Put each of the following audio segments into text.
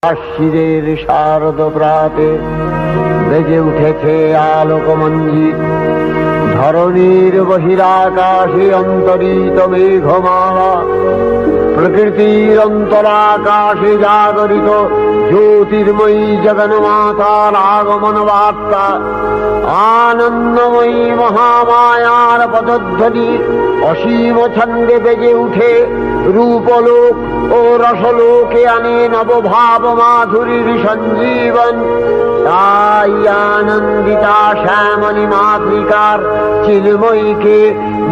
আশ্বিরের শারদ প্রাতে বেজে উঠেছে আলোকমঞ্জিত, ধরণীর বহিরাকাশে অন্তরিত মেঘমালা, প্রকৃতির অন্তরাকাশে জাগরিত জ্যোতির্ময়ী জগন্মাতার আগমন বার্তা, আনন্দময়ী মহামায়ার পদধ্বনি অসীম ছন্দে বেজে উঠে রূপলোক ও রসলোকে আনে নবভাব মাধুরীর সঞ্জীবন। তাই আনন্দিতা শ্যামলী মাতৃকার চিন্ময়ীকে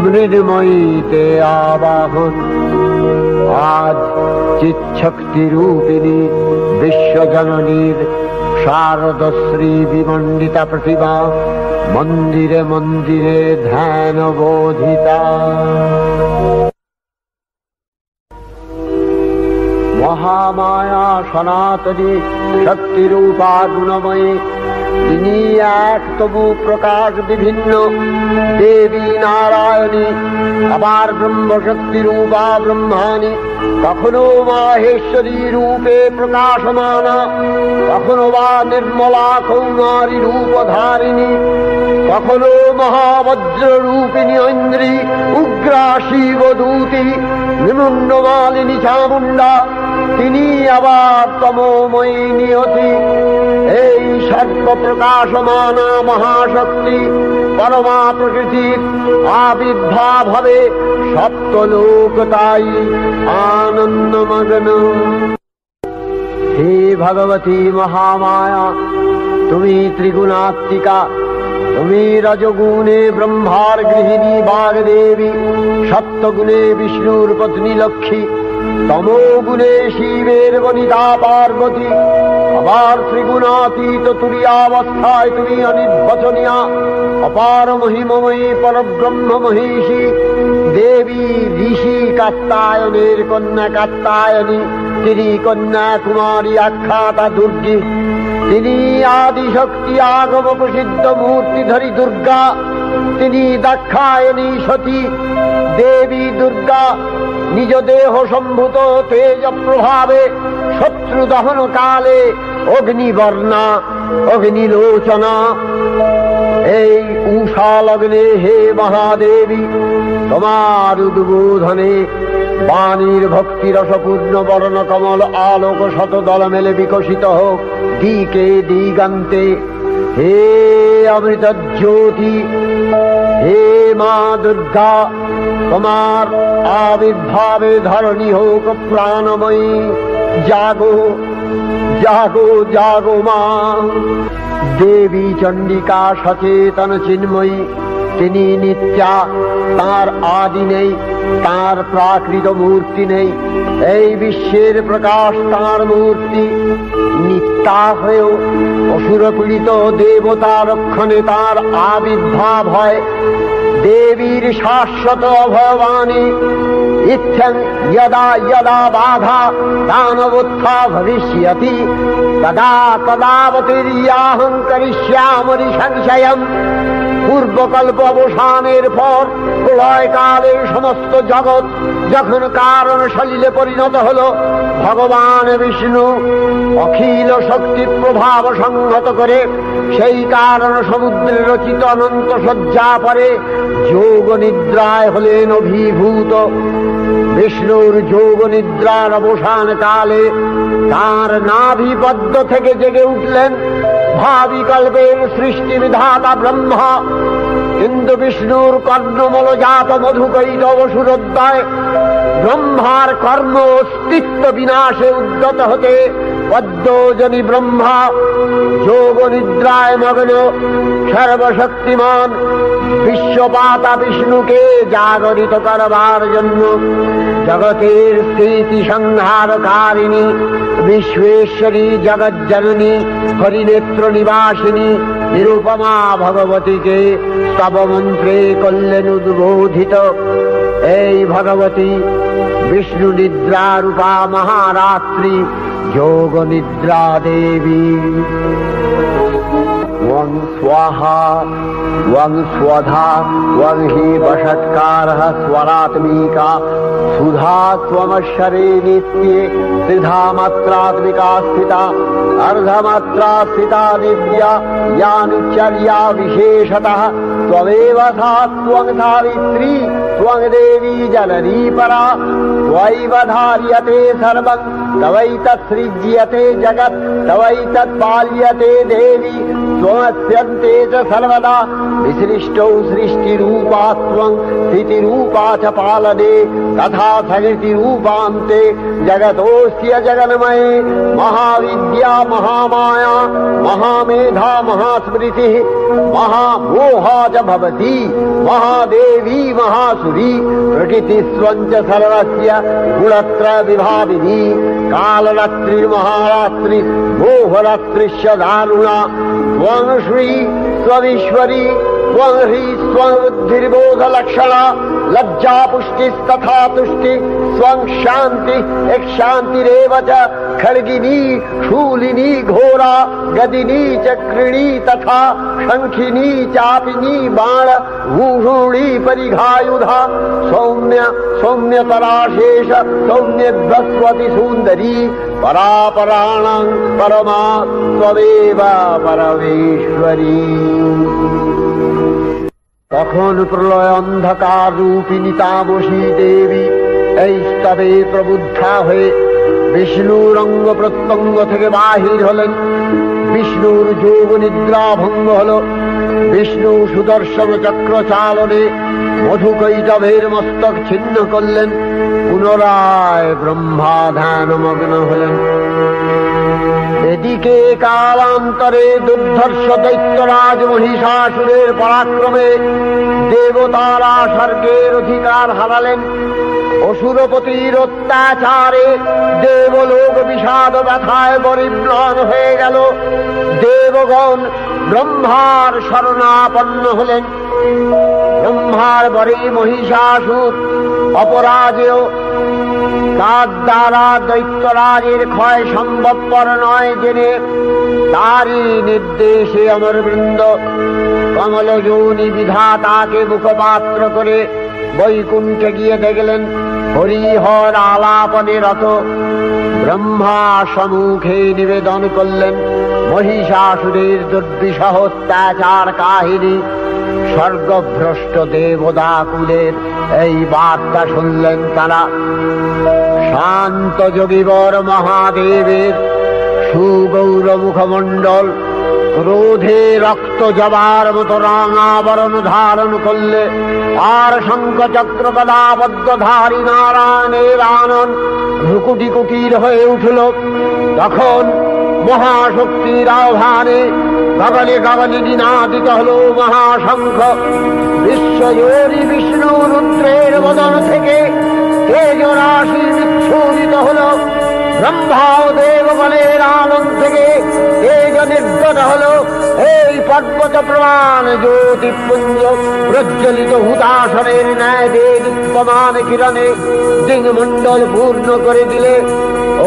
মৃন্ময়ীতে আবাহন। আজ চিৎশক্তি রূপিণী বিশ্বজননীর শারদশ্রী বিমণ্ডিতা প্রতিমা মন্দিরে মন্দিরে ধ্যান বোধিতা। মহামায়া সনাতনী শক্তিরূপা গুণময়ী, তিনি এক তবু প্রকাশ বিভিন্ন দেবী নারায়ণী, আবার ব্রহ্মশক্তি রূপা ব্রহ্মাণী, কখনো মাহেশ্বরী রূপে প্রকাশমানা, কখনো বা নির্মলা কৌমারী রূপধারিণী, কখনো মহাবজ্র রূপিণী ঐন্দ্রী, উগ্রা শিবদূতি, নিমুন্নমালিনী চামুণ্ডা, তিনি আবার তমোময়ী নিয়তি। এই সর্বপ্রকাশমানা মহাশক্তি পরমা প্রকৃতির আবির্ভাব হবে সপ্তলোক তাই আনন্দমগ্ন। হে ভগবতী মহামায়া, তুমি ত্রিগুণাত্মিকা, তুমি রজগুণে ব্রহ্মার গৃহিণী বাগদেবী, সপ্তগুণে বিষ্ণুর পত্নী লক্ষ্মী, তমোগুণে শিবের বনিতা পার্বতী, আবার ত্রিগুণাতীত তুরীয়াবস্থায় তুমি অনির্বচনীয়া অপার মহিমময়ী পরব্রহ্ম মহিষী দেবী, ঋষি কাত্যায়নের কন্যা কাত্যায়নী, তিনি কন্যা কুমারী আখ্যাতা দুর্গী, তিনি আদিশক্তি আগম প্রসিদ্ধ মূর্তিধরী দুর্গা, তিনি দাক্ষায়ণী সতী দেবী দুর্গা, নিজ দেহ সম্ভূত তেজ প্রভাবে শত্রু দহন কালে অগ্নিবর্ণা অগ্নিলোচনা। এই উষা লগ্নে হে মহাদেবী, তোমার উদ্বোধনে বাণীর ভক্তি রসপূর্ণ বর্ণ কমল আলোক শতদল মেলে বিকশিত হোক দিকে দিগান্তে। হে অমৃত জ্যোতি, হে মা দুর্গা, তোমার আবির্ভাবে ধরণী হোক প্রাণময়ী। জাগো জাগো জাগো মা। দেবী চণ্ডিকা সচেতন চিন্ময়ী, তিনি নিত্যা, তার আদি নেই, তার প্রাকৃত মূর্তি নেই, এই বিশ্বের প্রকাশ তার মূর্তি। নিত্যা হয়েও অসুর পীড়িত দেবতা রক্ষণে তার আবির্ভাব হয়। দেবীর শাশ্বত অভয়বাণী, ইচ্ছং যদা যদা বাধা দানবোত্থা ভবিষ্যতি তদা তদাবতীর্যাহং করিষ্যামি সংশয়ম। পূর্বকল্প অবসানের পর প্রলয়কালে সমস্ত জগৎ যখন কারণ সলিলে পরিণত হল, ভগবান বিষ্ণু অখিল শক্তি প্রভাব সংহত করে সেই কারণ সমুদ্রে রচিত অনন্ত শয্যা পরে যোগ নিদ্রায় হলেন অভিভূত। বিষ্ণুর যোগ নিদ্রার অবসান কালে তার নাভিপদ্ম থেকে জেগে উঠলেন ভাবি কল্পের সৃষ্টি বিধাতা ব্রহ্মা। কিন্তু বিষ্ণুর কর্ণমলজাত মধুকৈত অসুরোদ্দয় ব্রহ্মার কর্ম অস্তিত্ব বিনাশে উদ্যত হতে পদ্মজনী ব্রহ্মা যোগ নিদ্রায় মগ্ন সর্বশক্তিমান বিশ্বপাতা বিষ্ণুকে জাগরিত করবার জন্য জগতের স্থিতি সংহারকারিণী বিশ্বেশ্বরী জগজ্জননী হরিনেত্র নিবাসিনী নিরুপমা ভগবতীকে স্তবমন্ত্রে করলেন উদ্বোধিত। এই ভগবতী বিষ্ণু নিদ্রা রূপা মহারাত্রি যোগ নিদ্রা দেবী। स्वाहा त्वं स्वधा त्वं हि वषट्कारः स्वरात्मिका सुधा त्वमक्षरे नित्ये त्रिधा मात्रात्मिका स्थिता अर्धमात्रा स्थिता नित्या यानुचर्या विशेषतः त्वमेव सा त्वं सावित्री त्वं देवी जननी परा त्वैव धार्यते सर्वं तवैतत्सृज्यते जगत् तवैतत्पाल्यते देवी त्वमस्यन्ते च सर्वदा विसृष्टौ सृष्टिरूपा त्वं स्थितिरूपा च पालने तथा सकृतिरूपान्ते जगतोऽस्य जगन्मये महाविद्या महामाया महामेधा महास्मृतिः महामोहा च भवति महादेवी महासुरी प्रकृतिस्त्वं च सर्वस्य गुणत्रय विभाविनी कालरात्रिर्महारात्रि मोहरात्रिश्च दारुणा त्वं श्री त्वमीश्वरी त्वं ह्री त्वं बुद्धिर्बोधलक्षणा लज्जा पुष्टिस्तथा तुष्टि त्वं शान्ति एक शान्तिरेव च खड्गिनी शूलिनी घोरा गदिनी चक्रिणी तथा शंखिनी चापिनी बाण भूषुणी परिघायुधा सौम्य सौम्यतराशेष सौम्यध्वस्वति सुन्दरी परापराणां परमा त्वमेव परमेश्वरी। তখন প্রলয় অন্ধকার রূপিণী তামসী দেবী এই স্তবে প্রবুদ্ধা হয়ে বিষ্ণুর অঙ্গ প্রত্যঙ্গ থেকে বাহির হলেন। বিষ্ণুর যোগ নিদ্রা ভঙ্গ হল। বিষ্ণু সুদর্শন চক্র চালনে মধুকৈটভের মস্তক ছিন্ন করলেন। পুনরায় ব্রহ্মা ধ্যানমগ্ন হলেন। এদিকে কালান্তরে দুর্ধর্ষ দৈত্যরাজ মহিষাসুরের পরাক্রমে দেবতারা স্বর্গের অধিকার হারালেন। অসুরপতির অত্যাচারে দেবলোক বিষাদ ব্যথায় পরিম্লান হয়ে গেল। দেবগণ ব্রহ্মার শরণাপন্ন হলেন। ব্রহ্মার বরে মহিষাসুর অপরাজেয়, তার দ্বারা দৈত্যরাজের ক্ষয় সম্ভবপর নয় জেনে তারই নির্দেশে অমরবৃন্দ কমলযোনি বিধাতাকে মুখপাত্র করে বৈকুণ্ঠে গিয়ে দেখলেন হরিহর আলাপনে রত। ব্রহ্মা সম্মুখে নিবেদন করলেন মহিষাসুরের দুর্বিষহ অত্যাচার কাহিনী। স্বর্গভ্রষ্ট দেবদাকুলের এই বার্তা শুনলেন তারা। শান্ত যোগীবর মহাদেবের সুগৌর মুখমণ্ডল ক্রোধে রক্ত জবার মতো রাঙাবরণ ধারণ করলে, আর শঙ্খ চক্র গদাবদ্ধধারী নারায়ণের আনন ভ্রুকুটি কুটির হয়ে উঠল। তখন মহাশক্তির আহ্বানে গগনে গগনে নিনাদিত হল মহাশঙ্খ। বিশ্বজোরি বিষ্ণু রুদ্রের বদন থেকে তেজরাশি বিচ্ছুরিত হল। ব্রহ্মা ও দেবগণের আনন থেকে তেজ নির্গত হল। এই পর্বত প্রমাণ জ্যোতিপুঞ্জ প্রজ্বলিত হুতাসনের ন্যায় দীপ্যমান কিরণে দিংমণ্ডল পূর্ণ করে দিলে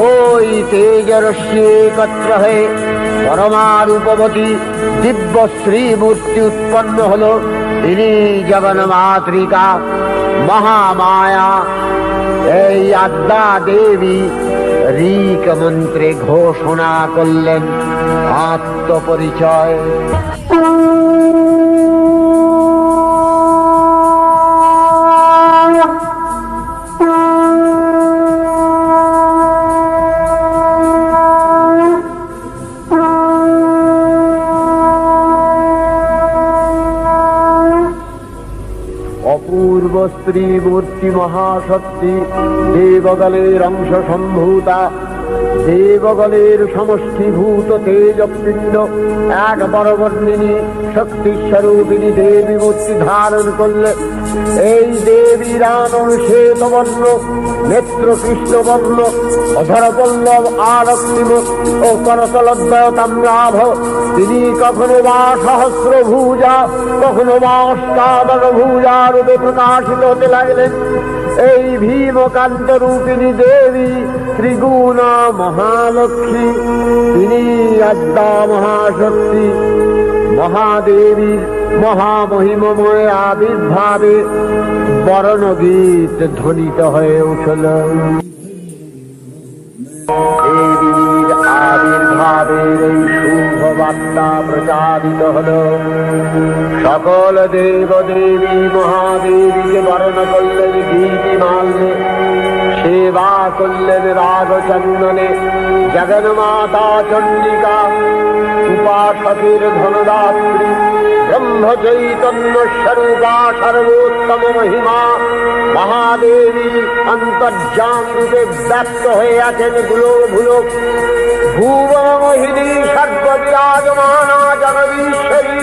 ওই তেজরশ্মি একত্র হয়ে পরমারূপবতী দিব্য শ্রীমূর্তি উৎপন্ন হল। তিনি জগন্মাতৃকা মহামায়া। এই আদ্যা দেবী ঋক মন্ত্রে ঘোষণা করলেন আত্মপরিচয়। অপূর্ব স্ত্রী মূর্তি মহাশক্তি দেবগণের অংশ সম্ভূতা, দেবগণের সমষ্টিভূত তেজপিণ্ড এক বরবর্ণিনী শক্তিস্বরূপিণী দেবী মূর্তি ধারণ করলে। এই দেবীর আনন শ্বেতবর্ণ, নেত্র কৃষ্ণবর্ণ, অধর পল্লব আরক্তিম ও করতলদ্বয় তাম্রাভ। তিনি কখনো বা সহস্র ভুজা, কখনো বা অষ্টাদশ ভুজা রূপে প্রকাশিত হতে লাগলেন। এই ভীমকান্ত রূপিণী দেবী ত্রিগুণা মহালক্ষ্মী। তিনি আদ্যা মহাশক্তি। মহাদেবীর মহামহিমময় আবির্ভাবে বরণগীত ধ্বনিত হয়ে উঠল। দেবীর আবির্ভাবের এই শুভ বার্তা প্রচারিত হল। সকল দেব দেবী মহাদেবীকে বরণ করলেন গীতিমাল্যে, সেবা করলেন রাগচন্দনে। জগন্মাতা চণ্ডিকা, উপাসকের ধনদাত্রী, ব্রহ্ম চৈতন্য স্বরূপা, সর্বোত্তম মহিমা মহাদেবী অন্তর্যাম রূপে ব্যক্ত হয়ে আছেন ভুলোক। ভুবন মোহিনী সর্ববিরাজমানা জগদীশ্বরী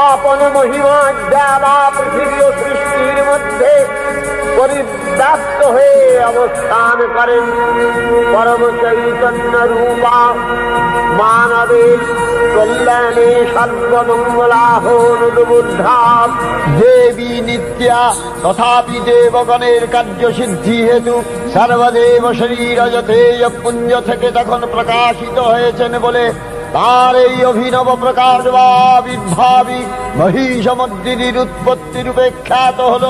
আপন মহিমা দেবা পৃথিবী ও সৃষ্টির মধ্যে পরিব্যাপ্ত হয়ে অবস্থান করেন। পরম চৈতন্য রূপা মানবের কল্যাণে সর্বমঙ্গলাহনুদ্বুদ্ধা দেবী নিত্যা, তথাপি দেবগণের কার্য সিদ্ধি হেতু সর্বদেব শরীরজতেয় পুঞ্জ থেকে তখন প্রকাশিত হয়েছেন বলে তার এই অভিনব প্রকাশ বা আবির্ভাবী মহিষমর্দিনীর উৎপত্তি রূপে খ্যাত হল।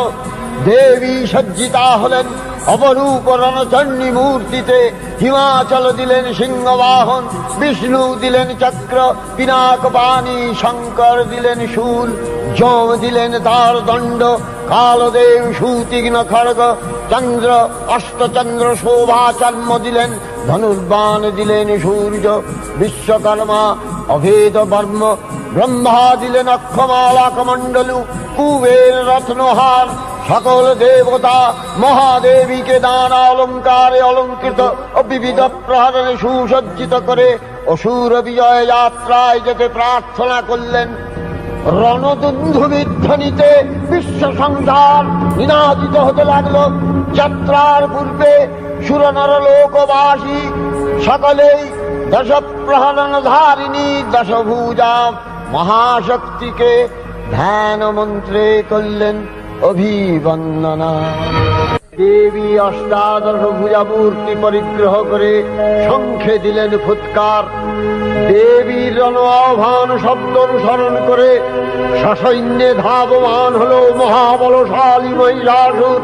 দেবী সজ্জিতা হলেন অপরূপ রণচণ্ডী মূর্তিতে। হিমাচল দিলেন সিংহবাহন, বিষ্ণু দিলেন চক্র পিনাক পানি, শঙ্কর দিলেন শূল, যম দিলেন তার দণ্ড, কালদেব সুতীক্ষ্ণ খড়গ, চন্দ্র অষ্টচন্দ্র শোভা চর্ম দিলেন, ধনুর্বাণ দিলেন সূর্য, বিশ্বকর্মা অভেদ বর্ম, ব্রহ্মা দিলেন অক্ষমালা কমণ্ডলু, কুবের রত্নহার। সকল দেবতা মহাদেবীকে দান অলঙ্কারে অলঙ্কৃত ও বিবিধ প্রহরণে সুসজ্জিত করে অসুর বিজয় যাত্রায় যেতে প্রার্থনা করলেন। রণদুন্ধুবির ধ্বনিতে বিশ্ব সংসার নিনাদিত হতে লাগল। যাত্রার পূর্বে সুরনর লোকবাসী সকলেই দশ প্রহরণ ধারিণী দশভুজা মহাশক্তিকে ধ্যান মন্ত্রে করলেন অভিবন্দনা। দেবী অষ্টাদশ ভুজা মূর্তি পরিগ্রহ করে শঙ্খে দিলেন ফুৎকার। দেবীর রণ আহ্বান শব্দ অনুসরণ করে সসৈন্যে ধাবমান হল মহাবলশালী মহিষাসুর।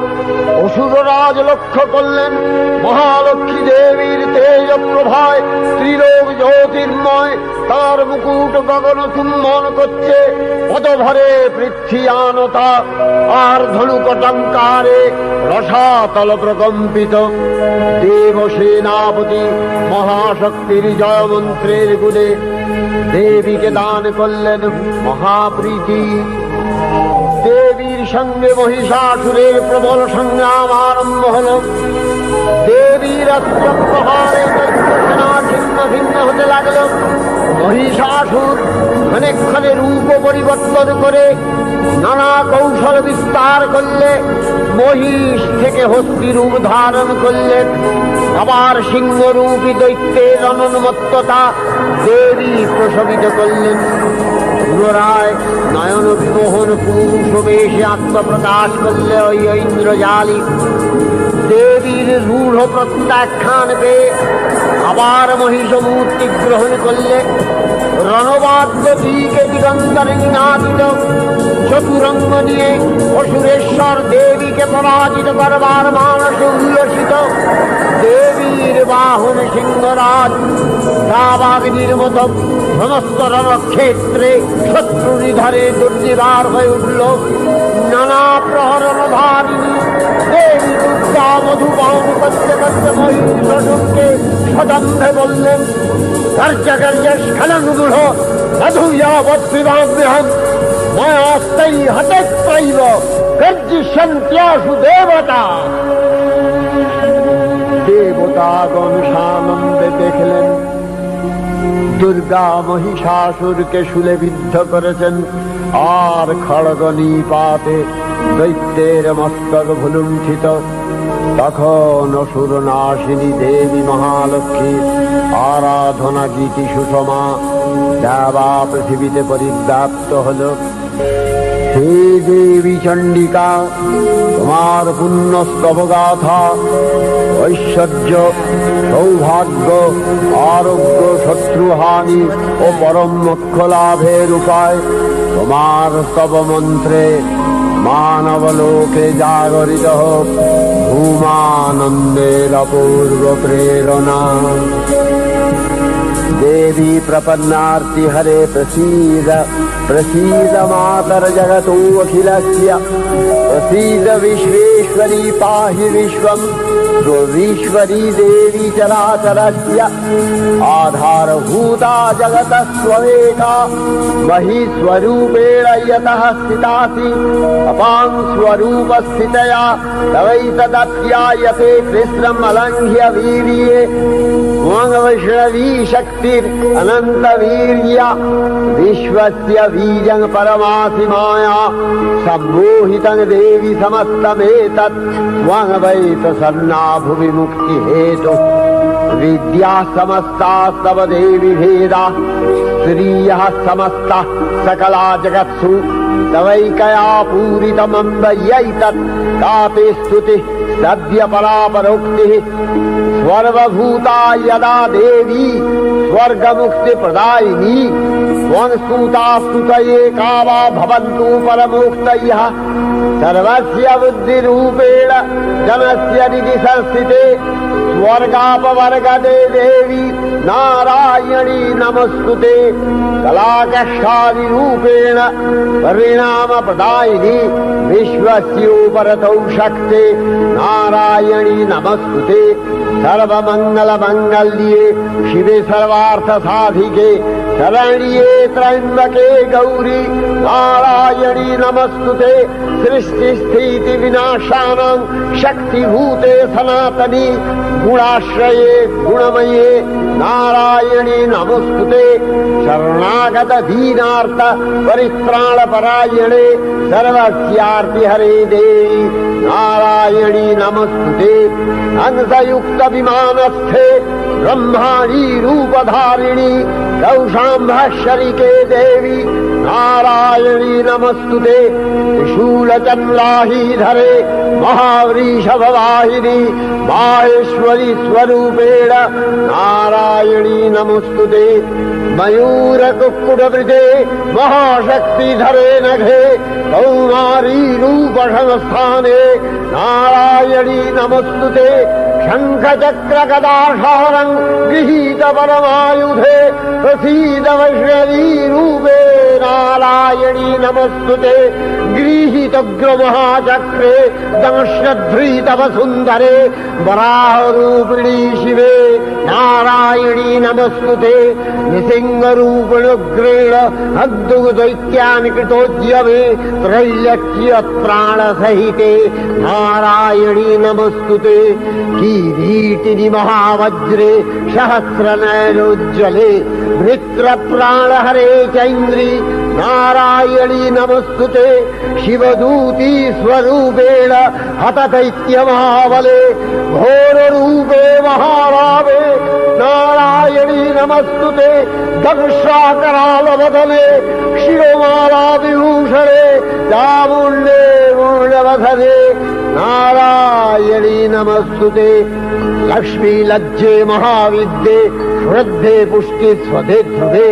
অসুররাজ লক্ষ্য করলেন মহালক্ষ্মী দেবীর তেজ প্রভায় ত্রিলোক জ্যোতির্ময়, তার মুকুট গগন চুম্বন করছে, পদভরে পৃথ্বীয়ানতা আর ধনুকটঙ্কারে রসাতল প্রকম্পিত। দেবসেনাপতি মহাশক্তির জয়মন্ত্রের গুণে দেবীকে দান করলেন মহাপ্রীতি। দেবীর সঙ্গে মহিষাসুরের প্রবল সংগ্রাম আরম্ভ হল। দেবীর অস্ত্রপ্রহারে সেনা ছিন্ন ভিন্ন হতে লাগল। মহিষাসুর ক্ষণে রূপ পরিবর্তন করে নানা কৌশল বিস্তার করলে মহিষ থেকে হস্তি রূপ ধারণ করলেন। আবার সিংহরূপী দৈত্যের অনন্মত্ততা দেবী প্রশমিত করলেন। পুনরায় নয়ন বিমোহন পুরুষ বেশে আত্মপ্রকাশ করলে ওই ইন্দ্রজালী। দেবীর রূঢ় প্রত্যাখ্যান পেয়ে আবার মহিষ মূর্তি গ্রহণ করলে। রণবাদ্য দিকে দিগন্তরে নিনাদিত চতুরঙ্গ নিয়ে অসুরেশ্বর দেবীকে পরাজিত করবার মানসে উল্লসিত। দেবীর বাহন সিংহরাজ দাবাগ্নির মতো সমস্ত রণক্ষেত্রে শত্রু নিধরে দুর্নিবার হয়ে উঠল। নানা প্রহরণ ধারিণী দেবী দুর্গা মধুপান করতে করতে মহিষাসুরকে সদম্ভে বললেন, কার্যস্খলনমূঢ় মধুয়াবদ্বিবাম্যহম মায়াস্তৈ হতত্রৈব গর্জিষ্যন্ত্যাসু দেবতা। দেবতাগণ সানন্দে দেখলেন দুর্গা মহিষাসুরকে শূলে বিদ্ধ করেছেন, আর খড়গ নিপাতে দৈত্যের মস্তক ভুলুণ্ঠিত। তখন অসুর নাশিনী দেবী মহালক্ষ্মী আরাধনা গীতি সুষমা দেবা পৃথিবীতে পরিব্যাপ্ত হল। हे देवी चंडिका, तुम्हार पुण्य स्तव गाथा ऐश्वर्य सौभाग्य आरोग्य शत्रुहानि और परम मोक्ष लाभेर उपाय तुम्हार स्तव मंत्रे मानव लोके जागरित भूमानंदेर अपूर्व प्रेरणा। देवी प्रपन्नार्ति हरे प्रसीद प्रसीद मातर जगतो अखिलस्य प्रसीद विश्वेश्वरी पाहि विश्वं स्वविश्वरी देवी चराचरस्य आधारभूता जगतस्त्वमेका महीस्वरूपेण यतः स्थितासि अपां स्वरूपस्थितया तवैतदप्यायते कृष्णम् अलङ्घ्य वीर्ये वैष्णवी शक्तिरनंत वीर्या विश्वस्य बीजं परमासि माया सम्मोहितं देवी समस्तमेतत् त्वं वै प्रसन्ना भुवि मुक्ति हेतु विद्या समस्ता तव देवी भेदा श्रियः समस्ता सकला जगत्सु तवैकया पूरितमम्ब यैतत् काते स्तुति सद्य परापरोक्तिः सर्वभूता यदा देवी स्वर्गमुक्ति प्रदायिनी त्वं स्तुता स्तुतये का वा भवन्तु परमोक्तयः सर्वस्य बुद्धिरूपेण जनस्य हृदि संस्थिते स्वर्गापवर्गदे देवी नारायणी नमस्तुते कलाकष्टादिरूपेण परिणाम प्रदायिनी विश्वस्योपरतौ शक्ते नारायणी नमस्तुते सर्वमंगल मंगल्ये शिवे सर्वार्थ साधिके शरण्ये त्र्यंबके गौरी नारायणी नमस्तुते सृष्टि स्थिति विनाशानां शक्तिभूते सनातनी गुणाश्रये गुणमये नारायणी नमस्तुते शरणागत दीनार्थ परित्राण परायणे सर्वस्यार्ति हरे देवी नारायणी नमस्तुते हंसयुक्त विमानस्थे ब्रह्माणी रूपधारिणी कौशाम्भशरिके देवी नारायणी नमस्तुते त्रिशूलचन्द्राहीधरे महावृषभवाहिनी माहेश्वरी स्वरूपेण नारायणी नमस्तुते मयूरकुक्कुटवृते महाशक्तिधरे नघे कौमारी रूपसंस्थाने नारायणी नमस्तुते शङ्खचक्रगदाशारं गृहीत परमायुधे प्रसीद वैष्णवी रूपे नारायणी नमस्तुते गृहीतग्रमहाचक्रे दंश्यध्री तव सुन्दरे वराहरूपिणी शिवे नारायणी नमस्तुते निसिंहरूपिणुग्रेण अद्भुतदैत्यानि कृतोद्यमे त्रैलक्ष्य प्राणसहिते नारायणी नमस्तुते किरीटिनि महावज्रे सहस्रनयनोज्ज्वले वृत्रप्राणहरे चैन्द्री नारायणी नमस्तुते शिवदूती स्वरूपेण हतदैत्यमहाबले घोररूपे महाभावे नारायणी नमस्तुते दंशाकरालवदने शिरोमाला विभूषणे चामुण्डे मूलवधने नारायणी नमस्तुते लक्ष्मी लज्जे महाविद्ये श्रद्धे पुष्टि स्वधे ध्रुवे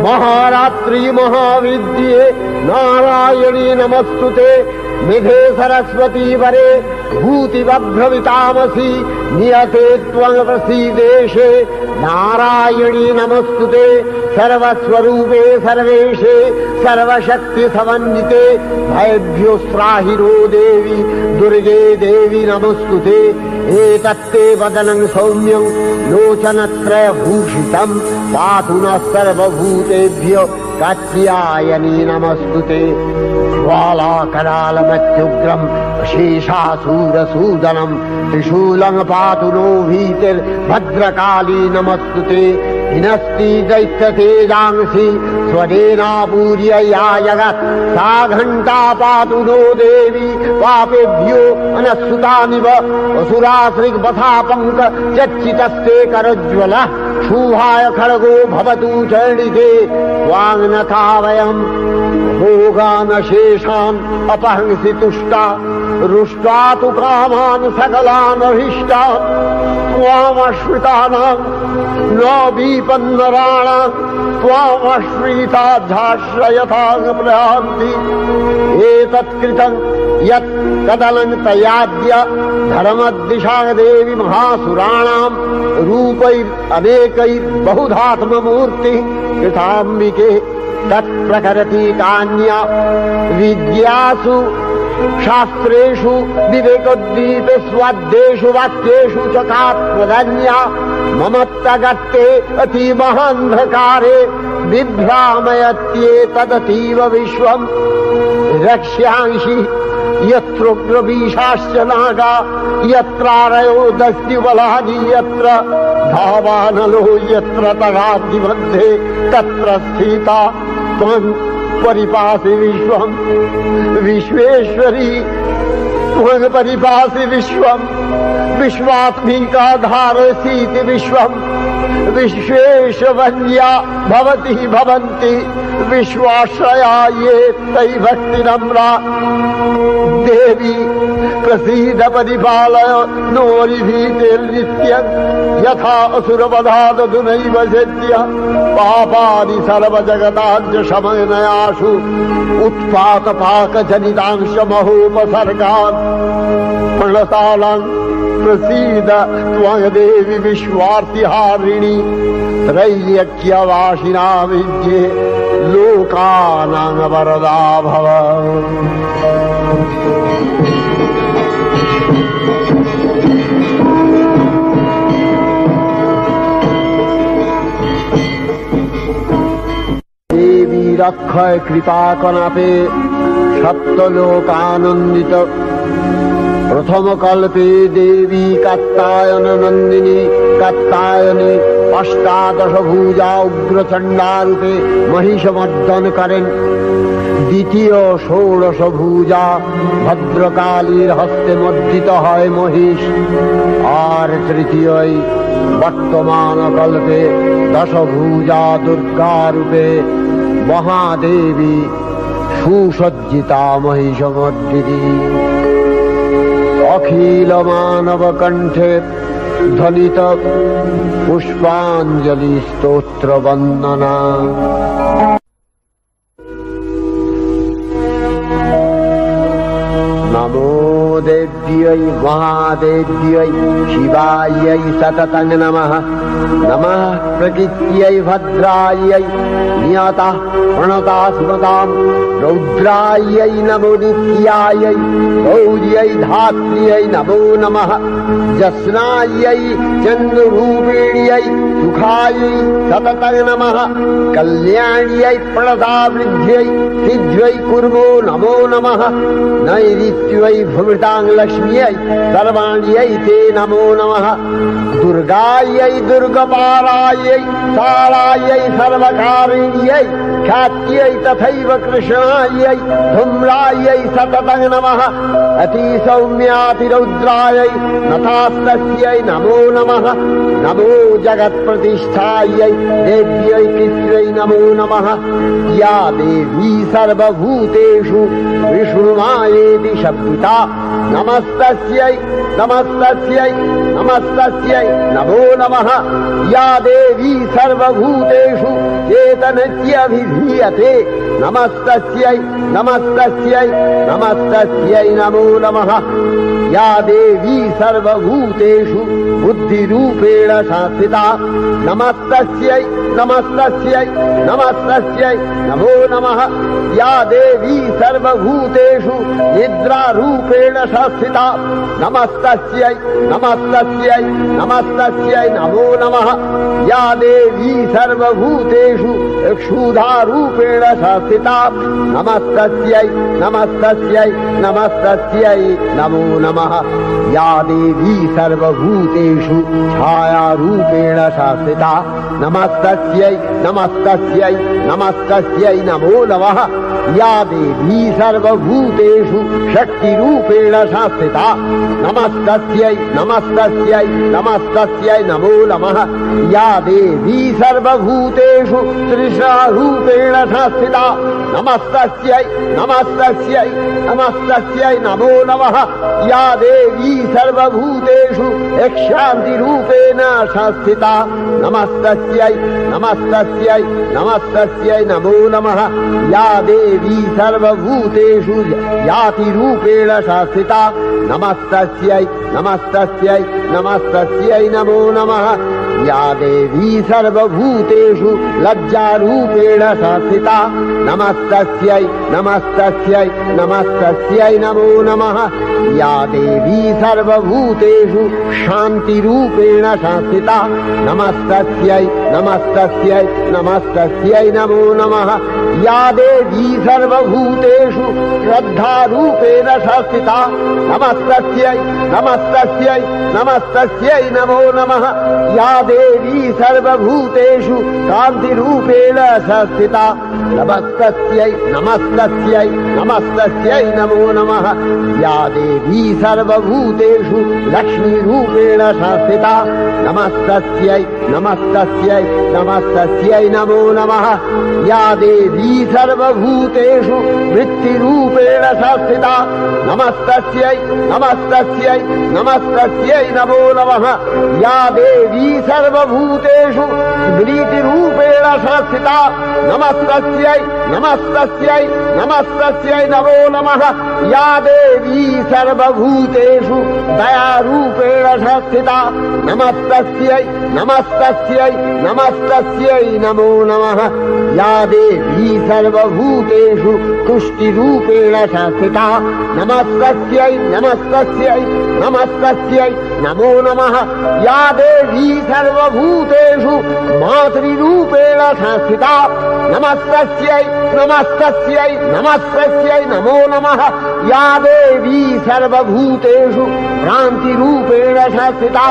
महारात्रि महाविद्ये नारायणी नमस्तुते निधे सरस्वती वरे भूतिभ्रमितामसि नियते त्वं प्रसीदेशे नारायणी नमस्तुते सर्वस्वरूपे सर्वेशे सर्वशक्ति समन्विते भयभ्योस्त्राहिरो देवी दुर्गे देवी नमस्तुते एतत्ते वदनं सौम्यं लोचनत्रयभूषितं पातु नः सर्वभूतेभ्यो कात्यायनी नमस्तुते ज्वालाकरालमत्युग्रं शेषासूरसूदनं त्रिशूलं पातु नो भीतिर्भद्रकाली नमस्तुते हिनस्ति दैत्यतेजांसि स्वदेनापूर्य या जगत् सा घण्टा पातु नो देवी पापेभ्यो अनस्सुतानिव असुराश्रिग्वथापङ्क चच्चितस्ते करज्ज्वलः शुभाय खड्गो भवतु चण्डिते त्वां नथा वयम् भोगानशेषान् अपहंसि तुष्टा रुष्टा तु कामान् सकलानभीष्टान् त्वामश्रितानाम् न विपन्नराणाम् त्वामश्रिताध्याश्रयताम् प्रयान्ति एतत्कृतम् यत् कदलं तयाद्य धर्मद्दिशा देवी महासुराणाम् रूपैरनेकैर्बहुधात्ममूर्तिः कृताम्बिके तत्प्रकरति कान्या विद्यासु शास्त्रेषु विवेकोद्दीपे स्वाद्येषु वाक्येषु च का प्रदन्या ममत्तगत्ते अतीमहान्धकारे बिभ्रामयत्येतदतीव विश्वम् रक्ष्यांसि यत्रोग्रवीशाश्च नागा यत्रारयो दस्युबलानि यत्र धावानलो यत्र तगाद्दिमध्ये तत्र स्थिता त्वम् परिपासि विश्वम् विश्वेश्वरी त्वम् परिपासि विश्वम् विश्वात्मिका धारसीति विश्वम् विश्वेशवन्या भवति भवन्ति विश्वाश्रया ये तै भक्तिनम्रा देवी प्रसीद परिपालय नोरिभीतिर्नित्यम् यथा असुरवधादधुनैव सत्य पापानि सर्वजगताञ्च शमनयासु उत्पातपाकजनितांश महोपसर्गान् प्रणतालान् प्रसीद त्वदेवी विश्वार्तिहारिणी त्रैलोक्यवासिना विद्ये लोकानां वरदा भव। देवी रक्षय कृपा कनापे सप्तलोकानंदित प्रथम कल्पे देवी कात्यायन नंदिनी कात्यायनी अष्टादश भुजा उग्रचंडा रूपे महिषमर्दन करें द्वितीय षोडश भुजा भद्रकालीर हस्ते मर्दित है महिष और तृतीय वर्तमान कल्पे दश भुजा दुर्गा रूपे महादेवी सुसज्जिता महिषमर्दिनी अखिल मानव कंठे ध्वनित पुष्पांजलि स्तोत्र वंदना। नमो देव्यै महादेव्यै शिवायै सततं नमः। नमः प्रकृत्यै भद्रायै नियता प्रणता स्मताम् रौद्रायै नमो नित्यायै गौर्यै धात्र्यै नमो नमः। जस्नायै चन्द्ररूपिण्यै सुखायै सततं नमः। कल्याण्यै प्रणतावृद्ध्यै सिद्ध्यै कुर्मो नमो नमः। नैऋत्यै भृतां लक्ष्म्यै सर्वाण्यै ते नमो नमः। दुर्गायै दुर्गपालायै सारायै सर्वकारिण्यै ख्यात्यै तथैव कृष्णायै धूम्रायै सततं नमः। अतिसौम्यातिरौद्रायै नतास्तस्यै नमो नमः। नमो जगत्प्रतिष्ठायै देव्यै कृत्यै नमो नमः। या देवी सर्वभूतेषु विष्णुमायेति शब्दिता नमस्तस्यै नमस्तस्यै नमस्तस्यै नमो नमः। या देवी सर्वभूतेषु चेतनत्यभिधीयते नमस्तस्यै नमस्तस्यै नमस्तस्यै नमो नमः। या देवी सर्वभूतेषु बुद्धिरूपेण संस्थिता नमस्तस्यै नमस्तस्यै नमस्तस्यै नमो नमः। या देवी सर्वभूतेषु निद्रारूपेण संस्थिता नमस्तस्यै नमस्तस्यै नमस्तस्यै नमो नमः। या देवी सर्वभूतेषु क्षुधारूपेण संस्थिता नमस्तस्यै नमस्तस्यै नमस्तस्यै नमो नमः। या देवी सर्वभूतेषु छायारूपेण शासिता नमस्तस्यै नमस्तस्यै नमस्तस्यै नमो नमः या देवी सर्वभूतेषु शक्तिरूपेण शासिता नमस्तस्यै नमस्तस्यै नमस्तस्यै नमो नमः या देवी सर्वभूतेषु तृषारूपेण शासिता नमस्तस्यै नमस्तस्यै नमस्तस्यै नमो नमः या देवी सर्वभूतेषु यक्षान्तिरूपेण शासिता नमस्तस्यै नमस्तस्यै नमस्तस्यै नमो नमः या देवी सर्वभूतेषु यातिरूपेण शासिता नमस्तस्यै नमस्तस्यै नमस्तस्यै नमो नमः या देवी सर्वभूतेषु लज्जारूपेण शासिता नमस्तस्यै नमस्तस्यै नमस्तस्यै नमो नमः या देवी सर्वभूतेषु शान्तिरूपेण शासिता नमस्तस्यै नमस्तस्यै नमस्तस्यै नमो नमः या देवी सर्वभूतेषु श्रद्धारूपेण शासिता नमस्तस्यै नमस्तस्यै नमस्तस्यै नमो नमः या देवी सर्वभूतेषु कान्तिरूपेण शासिता नमस्तस्यै नमस्तस्यै नमस्तस्यै नमो नमः या देवी सर्वभूतेषु लक्ष्मीरूपेण शासिता नमस्तस्यै नमस्तस्यै नमस्तस्यै नमो नमः या देवी सर्वभूतेषु वृत्तिरूपेण शासिता नमस्तस्यै नमस्तस्यै नमस्तस्यै नमो नमः या देवी सर्वभूतेषु स्मृतिरूपेण शासिता नमस्तस्यै नमस्तस्यै नमस्तस्यै नमो नमः या देवी सर्वभूतेषु दयारूपेण शासिता नमस्तस्यै नमस्तस्यै नमस्तस्यै नमो नमः या देवी सर्वभूतेषु तुष्टिरूपेण शासिता नमस्तस्यै नमस्तस्यै नमस्तस्यै नमो नमः या देवी सर्वभूतेषु मातृरूपेण शासिता नमस्तस्यै नमस्तस्यै नमस्तस्यै नमो नमः या देवी सर्वभूतेषु भ्रान्तिरूपेण शासिता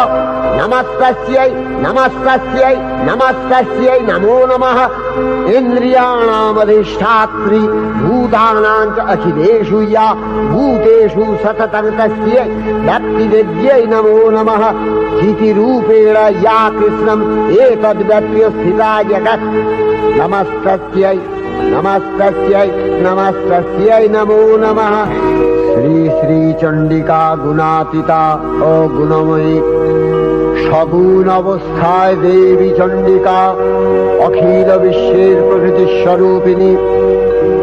नमस्तस्यै नमस्तस्यै नमस्तस्यै नमो नमः इन्द्रियाणामधिष्ठात्री भूतानां च अखिलेषु या भूतेषु सततं तस्यै भक्तिविद्यै नमो नमः स्थितिरूपेण या कृष्णम् एतद्व्यप्य स्थिता जगत् नमस्तस्यै नमस्तस्यै नमस्तस्यै नमो नमः श्री श्री चंडिका गुणातीता ओ गुणमयी सगुण अवस्थाय देवी चंडिका अखिल विश्वेर प्रकृति स्वरूपिणी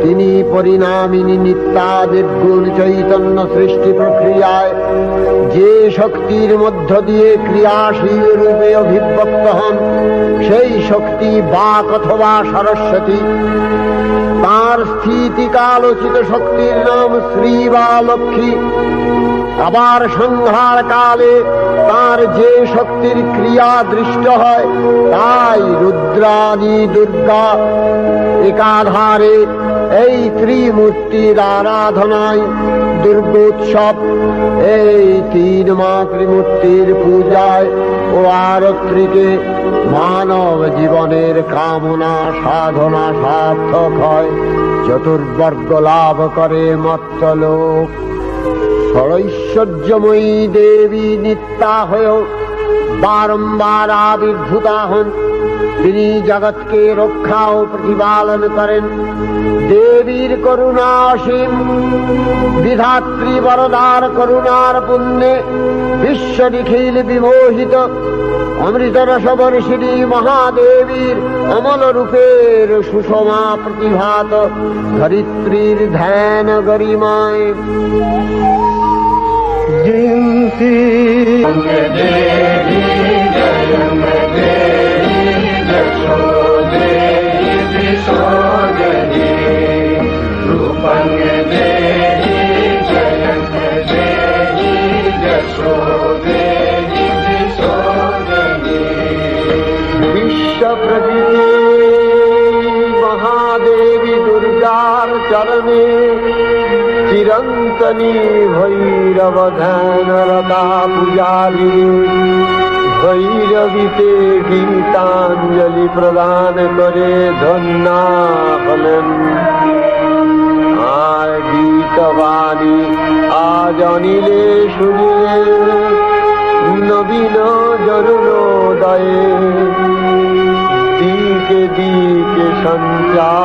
তিনি পরিণামিনী নিত্যা নির্গুণ চৈতন্য সৃষ্টি প্রক্রিয়ায় যে শক্তির মধ্য দিয়ে ক্রিয়াশীল রূপে অভিব্যক্ত হন সেই শক্তি বাক অথবা সরস্বতী তার স্থিতিকালোচিত শক্তির নাম শ্রী বা লক্ষ্মী আবার সংহার কালে তার যে শক্তির ক্রিয়া দৃষ্ট হয় তাই রুদ্রাণী দুর্গা একাধারে এই ত্রিমূর্তির আরাধনায় দুর্গোৎসব এই তিন মাতৃমূর্তির পূজায় ও আরত্রিকে মানব জীবনের কামনা সাধনা সার্থক হয় চতুর্বর্গ লাভ করে মর্ত্যলোক ঐশ্বর্যময়ী দেবী নিত্যা হয়েও বারম্বার আবির্ভূতা হন তিনি জগৎকে রক্ষা ও প্রতিপালন করেন দেবীর করুণা অসীম বিধাত্রী বরদার করুণার পুণ্যে বিশ্ব নিখিল বিমোহিত অমৃত রসবর্ষিণী মহাদেবীর অমল রূপের সুষমা প্রতিভাত ধরিত্রীর ধ্যান গরিমায় বিশ্ব প্রকৃতি মহাদেবী দুর্গার চরণে চিরন্তন সনাতনী ভৈরব ধ্যান রতা পূজারি ভৈরবীতে গীতাঞ্জলি প্রদান করে ধন্যা হলেন। আর গীতবাণী আজ অনিলে শুনিয়ে নবীন জরুণোদয়ে দিকে দিকে সঞ্চারিত।